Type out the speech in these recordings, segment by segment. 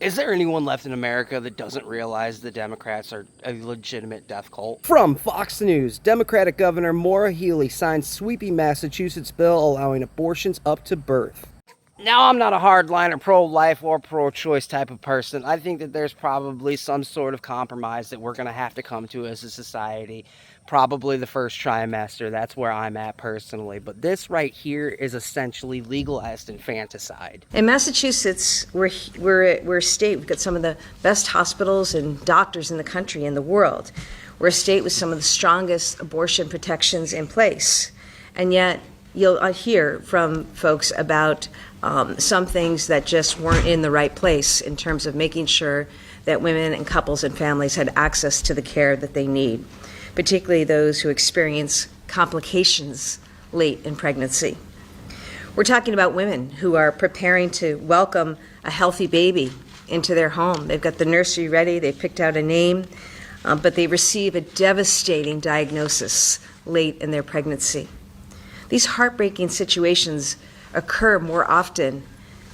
Is there anyone left in America that doesn't realize the Democrats are a legitimate death cult? From Fox News, Democratic Governor Maura Healey signs sweeping Massachusetts bill allowing abortions up to birth. Now, I'm not a hardliner pro-life or pro-choice type of person. I think that there's probably some sort of compromise that we're going to have to come to as a society. Probably the first trimester. That's where I'm at personally. But this right here is essentially legalized infanticide. In Massachusetts, we're a state. We've got some of the best hospitals and doctors in the country and the world. We're a state with some of the strongest abortion protections in place. And yet, you'll hear from folks about some things that just weren't in the right place in terms of making sure that women and couples and families had access to the care that they need, particularly those who experience complications late in pregnancy. We're talking about women who are preparing to welcome a healthy baby into their home. They've got the nursery ready, they've picked out a name, but they receive a devastating diagnosis late in their pregnancy. These heartbreaking situations occur more often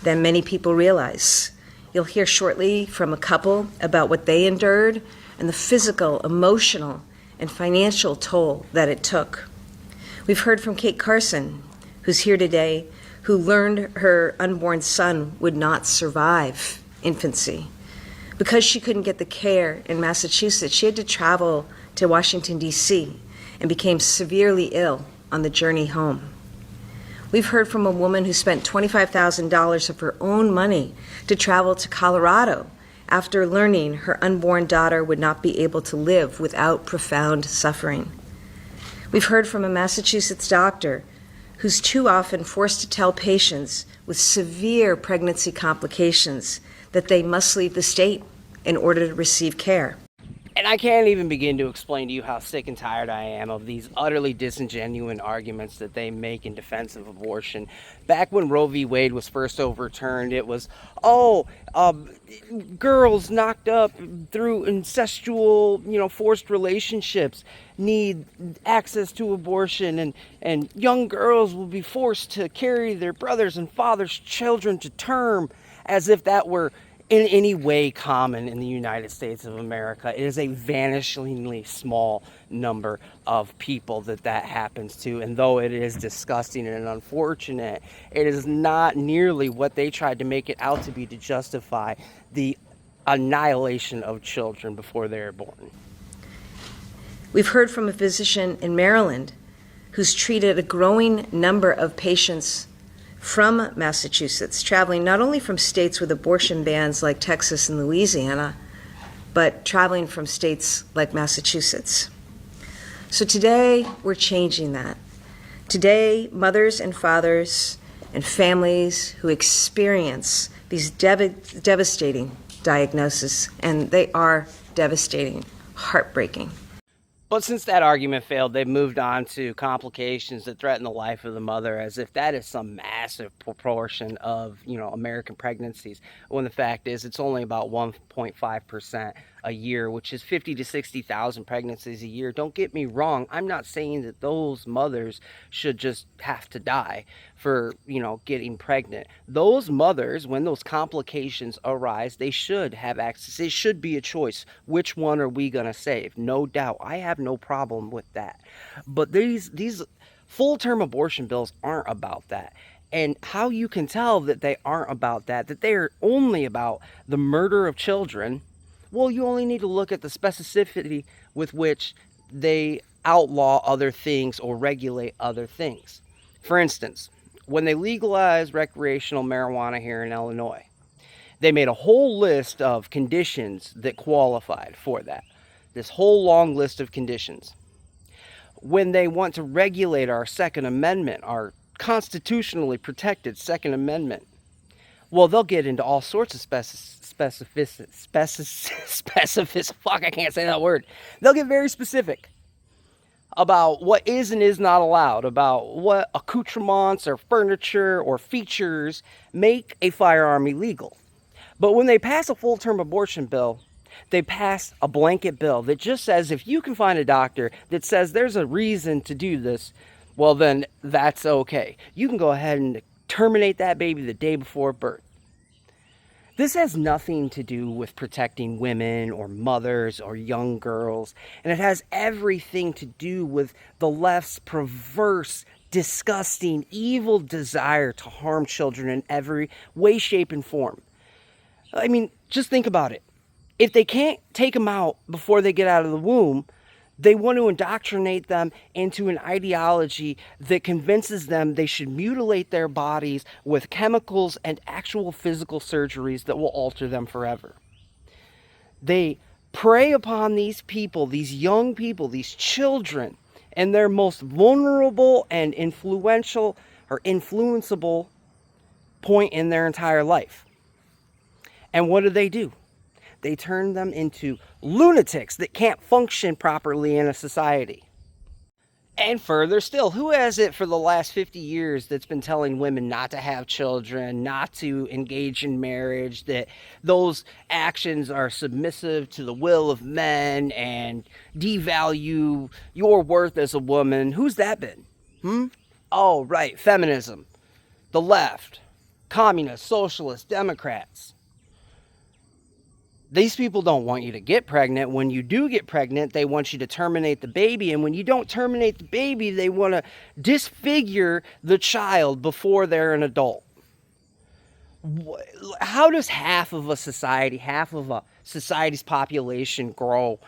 than many people realize. You'll hear shortly from a couple about what they endured and the physical, emotional, and financial toll that it took. We've heard from Kate Carson, who's here today, who learned her unborn son would not survive infancy. Because she couldn't get the care in Massachusetts, she had to travel to Washington, D.C., and became severely ill on the journey home. We've heard from a woman who spent $25,000 of her own money to travel to Colorado after learning her unborn daughter would not be able to live without profound suffering. We've heard from a Massachusetts doctor who's too often forced to tell patients with severe pregnancy complications that they must leave the state in order to receive care. And I can't even begin to explain to you how sick and tired I am of these utterly disingenuous arguments that they make in defense of abortion. Back when Roe v. Wade was first overturned, it was, girls knocked up through incestual, forced relationships need access to abortion, and young girls will be forced to carry their brothers' and fathers' children to term, as if that were in any way common in the United States of America. It is a vanishingly small number of people that happens to, and though it is disgusting and unfortunate, it is not nearly what they tried to make it out to be to justify the annihilation of children before they are born. We've heard from a physician in Maryland who's treated a growing number of patients from Massachusetts, traveling not only from states with abortion bans like Texas and Louisiana, but traveling from states like Massachusetts. So today, we're changing that. Today, mothers and fathers and families who experience these devastating diagnoses, and they are devastating, heartbreaking. But since that argument failed, they've moved on to complications that threaten the life of the mother, as if that is some massive proportion of, American pregnancies, when the fact is it's only about 1.5% a year, which is 50 to 60,000 pregnancies a year. Don't get me wrong. I'm not saying that those mothers should just have to die for, getting pregnant. Those mothers, when those complications arise, they should have access. It should be a choice. Which one are we going to save? No doubt. I have no problem with that. But these full-term abortion bills aren't about that. And how you can tell that they aren't about that they are only about the murder of children, well, you only need to look at the specificity with which they outlaw other things or regulate other things. For instance, when they legalized recreational marijuana here in Illinois, they made a whole list of conditions that qualified for that. This whole long list of conditions. When they want to regulate our Second Amendment, our constitutionally protected Second Amendment, well, they'll get into all sorts of specificity. Fuck, I can't say that word. They'll get very specific about what is and is not allowed, about what accoutrements or furniture or features make a firearm illegal. But when they pass a full-term abortion bill, they pass a blanket bill that just says if you can find a doctor that says there's a reason to do this, well, then that's okay. You can go ahead and terminate that baby the day before birth. This has nothing to do with protecting women or mothers or young girls, and it has everything to do with the left's perverse, disgusting, evil desire to harm children in every way, shape, and form. I mean, just think about it. If they can't take them out before they get out of the womb, they want to indoctrinate them into an ideology that convinces them they should mutilate their bodies with chemicals and actual physical surgeries that will alter them forever. They prey upon these people, these young people, these children, and their most vulnerable and influential or influenceable point in their entire life. And what do? They turn them into lunatics that can't function properly in a society. And further still, who has it for the last 50 years that's been telling women not to have children, not to engage in marriage, that those actions are submissive to the will of men and devalue your worth as a woman? Who's that been? Oh, right, feminism, the left, communists, socialists, Democrats. These people don't want you to get pregnant. When you do get pregnant, they want you to terminate the baby. And when you don't terminate the baby, they want to disfigure the child before they're an adult. How does half of a society's population grow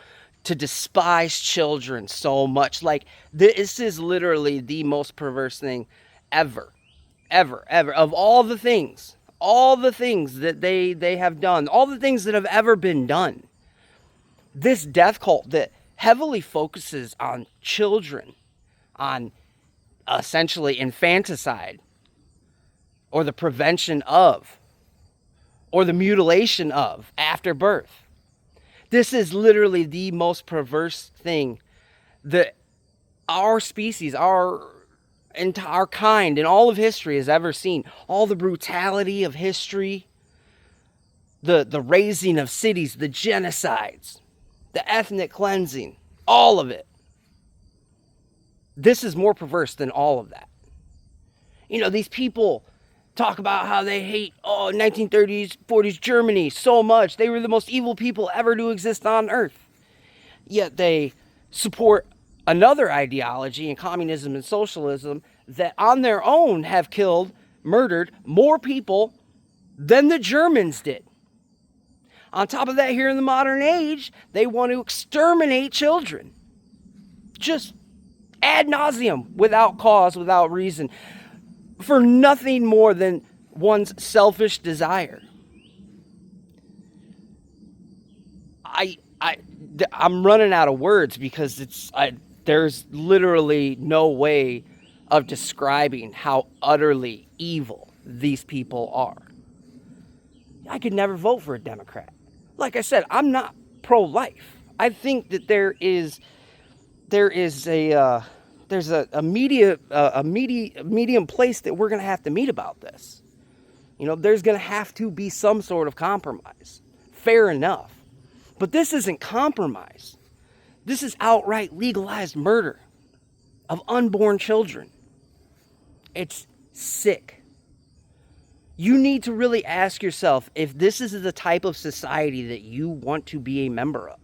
to despise children so much? Like, this is literally the most perverse thing ever. Of all the things that they have done, all the things that have ever been done, this death cult that heavily focuses on children, on essentially infanticide, or the prevention of, or the mutilation of after birth. This is literally the most perverse thing that our species, our kind in all of history has ever seen. All the brutality of history, the razing of cities, the genocides, the ethnic cleansing, all of it. This is more perverse than all of that. You know, these people talk about how they hate 1930s, 40s Germany so much. They were the most evil people ever to exist on earth. Yet they support another ideology in communism and socialism that on their own have murdered more people than the Germans did. On top of that, here in the modern age, they want to exterminate children. Just ad nauseum, without cause, without reason, for nothing more than one's selfish desire. I'm running out of words because there's literally no way of describing how utterly evil these people are. I could never vote for a Democrat. Like I said, I'm not pro-life. I think that there's a medium place that we're going to have to meet about this. You know, there's going to have to be some sort of compromise. Fair enough. But this isn't compromise. This is outright legalized murder of unborn children. It's sick. You need to really ask yourself if this is the type of society that you want to be a member of.